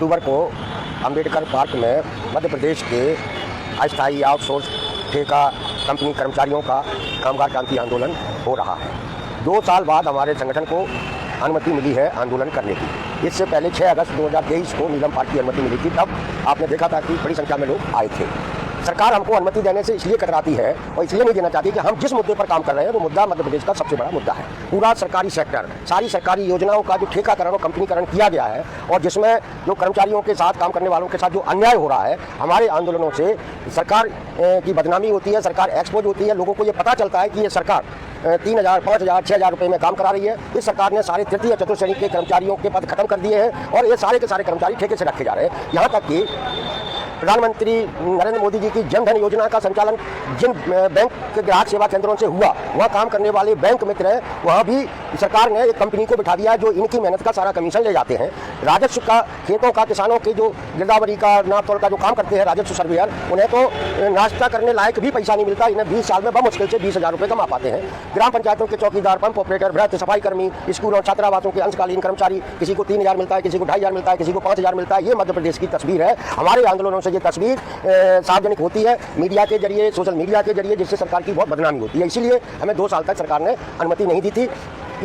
अक्टूबर को अंबेडकर पार्क में मध्य प्रदेश के अस्थायी आउटसोर्स ठेका कंपनी कर्मचारियों का कामगार क्रांति आंदोलन हो रहा है। 2 साल बाद हमारे संगठन को अनुमति मिली है आंदोलन करने की। इससे पहले 6 अगस्त 2023 को नीलम पार्क की अनुमति मिली थी। तब आपने देखा था कि बड़ी संख्या में लोग आए थे। सरकार हमको अनुमति देने से इसलिए कतराती है और इसलिए नहीं देना चाहती कि हम जिस मुद्दे पर काम कर रहे हैं वो मुद्दा मध्य प्रदेश का सबसे बड़ा मुद्दा है। पूरा सरकारी सेक्टर, सारी सरकारी योजनाओं का जो ठेकाकरण और कंपनीकरण किया गया है और जिसमें जो कर्मचारियों के साथ, काम करने वालों के साथ जो अन्याय हो रहा है, हमारे आंदोलनों से सरकार की बदनामी होती है, सरकार एक्सपोज होती है। लोगों को ये पता चलता है कि ये सरकार 3,000, 5,000, 6,000 रुपये में काम करा रही है। इस सरकार ने सारे तृतीय चतुर्थ श्रेणी के कर्मचारियों के पद खत्म कर दिए हैं और ये सारे के सारे कर्मचारी ठेके से रखे जा रहे हैं। यहाँ तक कि प्रधानमंत्री नरेंद्र मोदी जी की जन धन योजना का संचालन जिन बैंक के ग्राहक सेवा केंद्रों से हुआ, वहाँ काम करने वाले बैंक मित्र हैं, वहाँ भी सरकार ने एक कंपनी को बिठा दिया है जो इनकी मेहनत का सारा कमीशन ले जाते हैं। राजस्व का, खेतों का, किसानों के जो गिरदावरी का, नाप तोल का जो काम करते हैं राजस्व सर्वेयर, उन्हें तो नाश्ता करने लायक भी पैसा नहीं मिलता। इन्हें 20 साल में बमुश्किल से 20,000 रुपये कमा पाते हैं। ग्राम पंचायतों के चौकीदार, पंप ऑपरेटर, वृद्ध, सफाई कर्मी, स्कूलों, छात्रावासों के अंशकालीन कर्मचारी, किसी को 3,000 मिलता है, किसी को 2,500 मिलता है, किसी को 5,000 मिलता है। ये मध्य प्रदेश की तस्वीर है। हमारे आंदोलनों से ये तस्वीर सार्वजनिक होती है, मीडिया के जरिए, सोशल मीडिया के जरिए, जिससे सरकार की बहुत बदनामी होती है। इसीलिए हमें 2 साल तक सरकार ने अनुमति नहीं दी थी।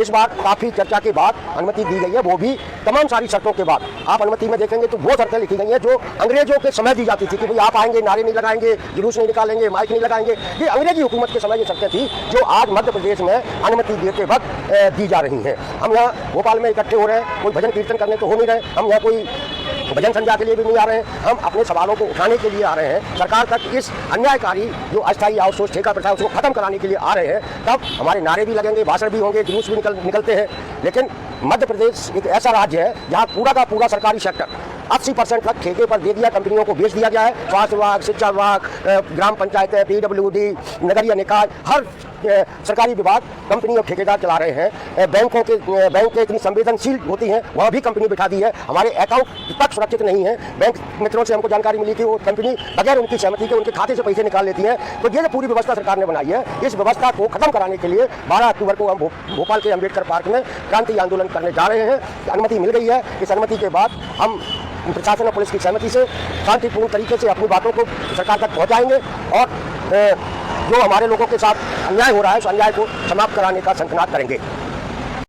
इस बार काफ़ी चर्चा के बाद अनुमति दी गई है, वो भी तमाम सारी शर्तों के बाद। आप अनुमति में देखेंगे तो वो शर्तें लिखी गई हैं जो अंग्रेजों के समय दी जाती थी कि भाई आप आएंगे, नारे नहीं लगाएंगे, जुलूस नहीं निकालेंगे, माइक नहीं लगाएंगे। ये अंग्रेजी हुकूमत के समय ये शर्तें थी जो आज मध्य प्रदेश में अनुमति देते वक्त दी जा रही हैं। हम यहाँ भोपाल में इकट्ठे हो रहे हैं, कोई भजन कीर्तन करने तो हो नहीं रहे, हम यहाँ कोई भजन संध्या के लिए भी नहीं आ रहे हैं, हम अपने सवालों को उठाने के लिए आ रहे हैं। सरकार तक इस अन्यायकारी जो अस्थायी आउटसोर्स ठेका प्रथा है उसको खत्म कराने के लिए आ रहे हैं। तब हमारे नारे भी लगेंगे, भाषण भी होंगे, जुलूस भी निकलते हैं। लेकिन मध्य प्रदेश एक ऐसा राज्य है जहाँ पूरा का पूरा सरकारी सेक्टर 80% तक ठेके पर दे दिया, कंपनियों को बेच दिया गया है। स्वास्थ्य विभाग, शिक्षा विभाग, ग्राम पंचायतें, PWD, नगरीय निकाय, हर सरकारी विभाग कंपनी और ठेकेदार चला रहे हैं। बैंक इतनी संवेदनशील होती हैं, वहाँ भी कंपनी बिठा दी है। हमारे अकाउंट तक सुरक्षित नहीं है। बैंक मित्रों से हमको जानकारी मिली कि वो कंपनी बगैर उनकी सहमति के उनके खाते से पैसे निकाल लेती है। तो ये जो पूरी व्यवस्था सरकार ने बनाई है, इस व्यवस्था को खत्म कराने के लिए 12 अक्टूबर को हम भोपाल के अंबेडकर पार्क में क्रांति आंदोलन करने जा रहे हैं। अनुमति मिल गई है। इस अनुमति के बाद हम प्रशासन और पुलिस की सहमति से शांतिपूर्ण तरीके से अपनी बातों को सरकार तक पहुंचाएंगे और जो हमारे लोगों के साथ अन्याय हो रहा है उस अन्याय को समाप्त कराने का संकल्प करेंगे।